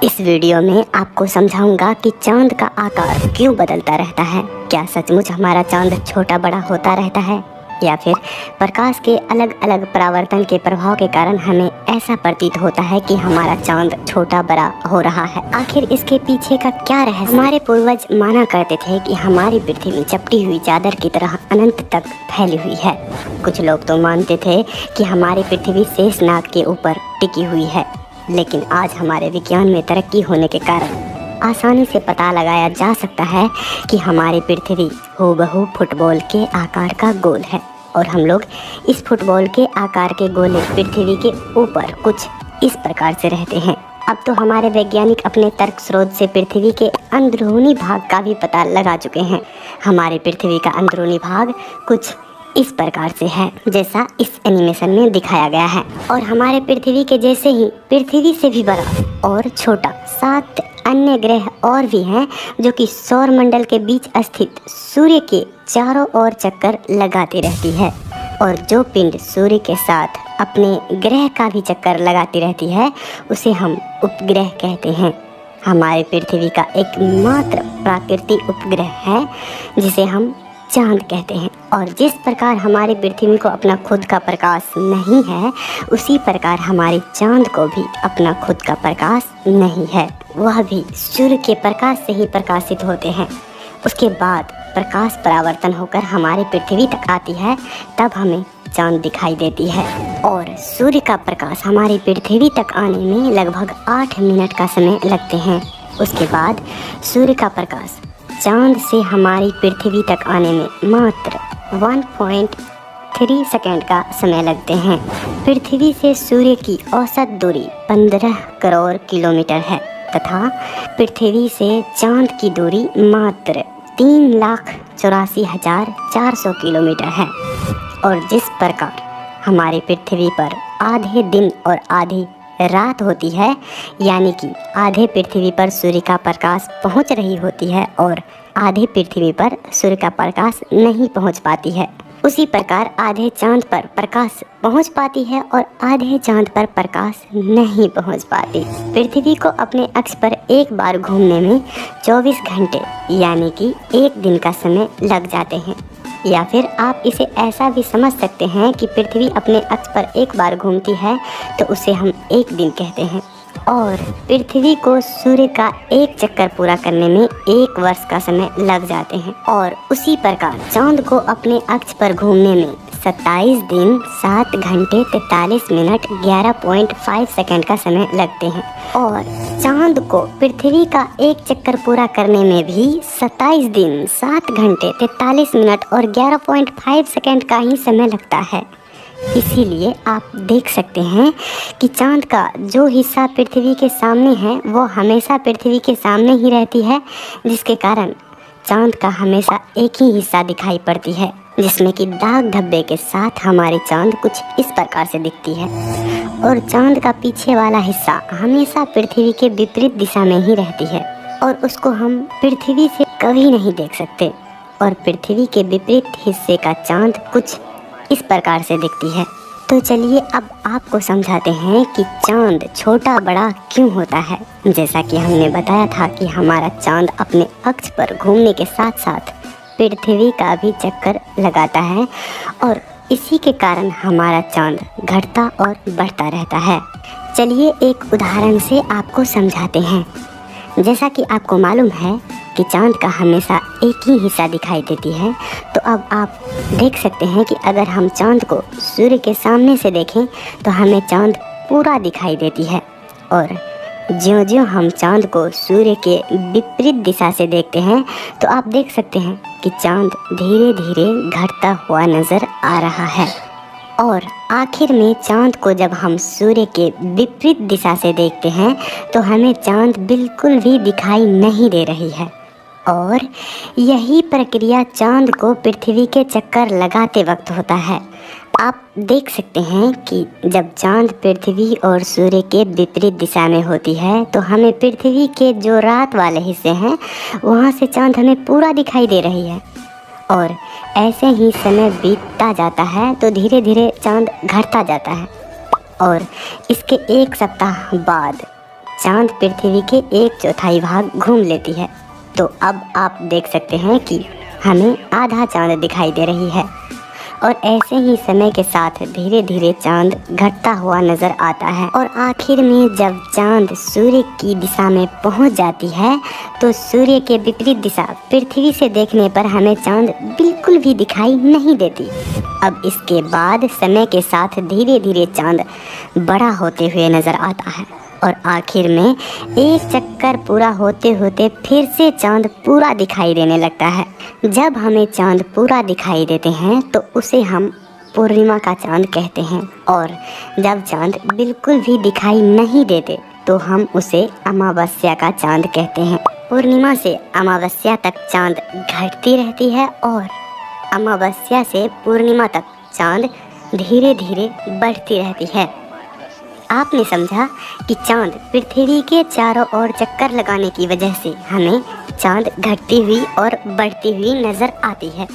इस वीडियो में आपको समझाऊंगा कि चांद का आकार क्यों बदलता रहता है। क्या सचमुच हमारा चांद छोटा बड़ा होता रहता है या फिर प्रकाश के अलग अलग परावर्तन के प्रभाव के कारण हमें ऐसा प्रतीत होता है कि हमारा चांद छोटा बड़ा हो रहा है। आखिर इसके पीछे का क्या रहस्य? हमारे पूर्वज माना करते थे कि हमारी पृथ्वी चपटी हुई चादर की तरह अनंत तक फैली हुई है। कुछ लोग तो मानते थे कि हमारी पृथ्वी शेषनाग के ऊपर टिकी हुई है, लेकिन आज हमारे विज्ञान में तरक्की होने के कारण आसानी से पता लगाया जा सकता है कि हमारी पृथ्वी हूबहू फुटबॉल के आकार का गोल है और हम लोग इस फुटबॉल के आकार के गोले पृथ्वी के ऊपर कुछ इस प्रकार से रहते हैं। अब तो हमारे वैज्ञानिक अपने तर्क स्रोत से पृथ्वी के अंदरूनी भाग का भी पता लगा चुके हैं। हमारी पृथ्वी का अंदरूनी भाग कुछ इस प्रकार से है जैसा इस एनिमेशन में दिखाया गया है, और हमारे पृथ्वी के जैसे ही पृथ्वी से भी बड़ा और छोटा 7 अन्य ग्रह और भी हैं जो कि सौर मंडल के बीच स्थित सूर्य के चारों ओर चक्कर लगाती रहती है, और जो पिंड सूर्य के साथ अपने ग्रह का भी चक्कर लगाती रहती है उसे हम उपग्रह कहते हैं। हमारी पृथ्वी का एकमात्र प्राकृतिक उपग्रह है जिसे हम चांद कहते हैं, और जिस प्रकार हमारी पृथ्वी को अपना खुद का प्रकाश नहीं है उसी प्रकार हमारे चांद को भी अपना खुद का प्रकाश नहीं है। वह भी सूर्य के प्रकाश से ही प्रकाशित होते हैं। उसके बाद प्रकाश परावर्तन होकर हमारी पृथ्वी तक आती है, तब हमें चांद दिखाई देती है, और सूर्य का प्रकाश हमारी पृथ्वी तक आने में लगभग 8 मिनट का समय लगते हैं। उसके बाद सूर्य का प्रकाश चांद से हमारी पृथ्वी तक आने में मात्र 1.3 सेकंड का समय लगते हैं। पृथ्वी से सूर्य की औसत दूरी 15 करोड़ किलोमीटर है तथा पृथ्वी से चांद की दूरी मात्र 3,84,400 किलोमीटर है। और जिस प्रकार हमारी पृथ्वी पर आधे दिन और आधी रात होती है, यानी कि आधे पृथ्वी पर सूर्य का प्रकाश पहुंच रही होती है और आधे पृथ्वी पर सूर्य का प्रकाश नहीं पहुंच पाती है, उसी प्रकार आधे चांद पर प्रकाश पहुंच पाती है और आधे चांद पर प्रकाश नहीं पहुंच पाती। पृथ्वी को अपने अक्ष पर एक बार घूमने में 24 घंटे यानी कि एक दिन का समय लग जाते हैं, या फिर आप इसे ऐसा भी समझ सकते हैं कि पृथ्वी अपने अक्ष पर एक बार घूमती है तो उसे हम एक दिन कहते हैं, और पृथ्वी को सूर्य का एक चक्कर पूरा करने में 1 वर्ष का समय लग जाते हैं। और उसी प्रकार चांद को अपने अक्ष पर घूमने में 27 दिन 7 घंटे 43 मिनट 11.5 सेकंड का समय लगते हैं, और चांद को पृथ्वी का एक चक्कर पूरा करने में भी 27 दिन 7 घंटे 43 मिनट और 11.5 सेकंड का ही समय लगता है। इसीलिए आप देख सकते हैं कि चांद का जो हिस्सा पृथ्वी के सामने है वो हमेशा पृथ्वी के सामने ही रहती है, जिसके कारण चांद का हमेशा एक ही हिस्सा दिखाई पड़ती है, जिसमें कि दाग धब्बे के साथ हमारी चांद कुछ इस प्रकार से दिखती है, और चांद का पीछे वाला हिस्सा हमेशा पृथ्वी के विपरीत दिशा में ही रहती है और उसको हम पृथ्वी से कभी नहीं देख सकते, और पृथ्वी के विपरीत हिस्से का चांद कुछ इस प्रकार से दिखती है। तो चलिए अब आपको समझाते हैं कि चांद छोटा बड़ा क्यों होता है। जैसा कि हमने बताया था कि हमारा चांद अपने अक्ष पर घूमने के साथ साथ पृथ्वी का भी चक्कर लगाता है, और इसी के कारण हमारा चांद घटता और बढ़ता रहता है। चलिए एक उदाहरण से आपको समझाते हैं। जैसा कि आपको मालूम है कि चांद का हमेशा एक ही हिस्सा दिखाई देती है, तो अब आप देख सकते हैं कि अगर हम चांद को सूर्य के सामने से देखें तो हमें चांद पूरा दिखाई देती है, और ज्यों-ज्यों हम चांद को सूर्य के विपरीत दिशा से देखते हैं तो आप देख सकते हैं कि चांद धीरे धीरे घटता हुआ नज़र आ रहा है, और आखिर में चांद को जब हम सूर्य के विपरीत दिशा से देखते हैं तो हमें चांद बिल्कुल भी दिखाई नहीं दे रही है। और यही प्रक्रिया चांद को पृथ्वी के चक्कर लगाते वक्त होता है। आप देख सकते हैं कि जब चांद पृथ्वी और सूर्य के विपरीत दिशा में होती है तो हमें पृथ्वी के जो रात वाले हिस्से हैं वहाँ से चांद हमें पूरा दिखाई दे रही है, और ऐसे ही समय बीतता जाता है तो धीरे धीरे चांद घटता जाता है, और इसके 1 सप्ताह बाद चांद पृथ्वी के 1/4 भाग घूम लेती है। तो अब आप देख सकते हैं कि हमें आधा चांद दिखाई दे रही है और ऐसे ही समय के साथ धीरे धीरे चांद घटता हुआ नज़र आता है और आखिर में जब चांद सूर्य की दिशा में पहुंच जाती है तो सूर्य के विपरीत दिशा पृथ्वी से देखने पर हमें चांद बिल्कुल भी दिखाई नहीं देती। अब इसके बाद समय के साथ धीरे धीरे चांद बड़ा होते हुए नज़र आता है और आखिर में एक चक्कर पूरा होते होते फिर से चांद पूरा दिखाई देने लगता है। जब हमें चांद पूरा दिखाई देते हैं तो उसे हम पूर्णिमा का चांद कहते हैं और जब चांद बिल्कुल भी दिखाई नहीं देते तो हम उसे अमावस्या का चांद कहते हैं। पूर्णिमा से अमावस्या तक चांद घटती रहती है और अमावस्या से पूर्णिमा तक चांद धीरे धीरे बढ़ती रहती है। आपने समझा कि चांद पृथ्वी के चारों ओर चक्कर लगाने की वजह से हमें चांद घटती हुई और बढ़ती हुई नज़र आती है।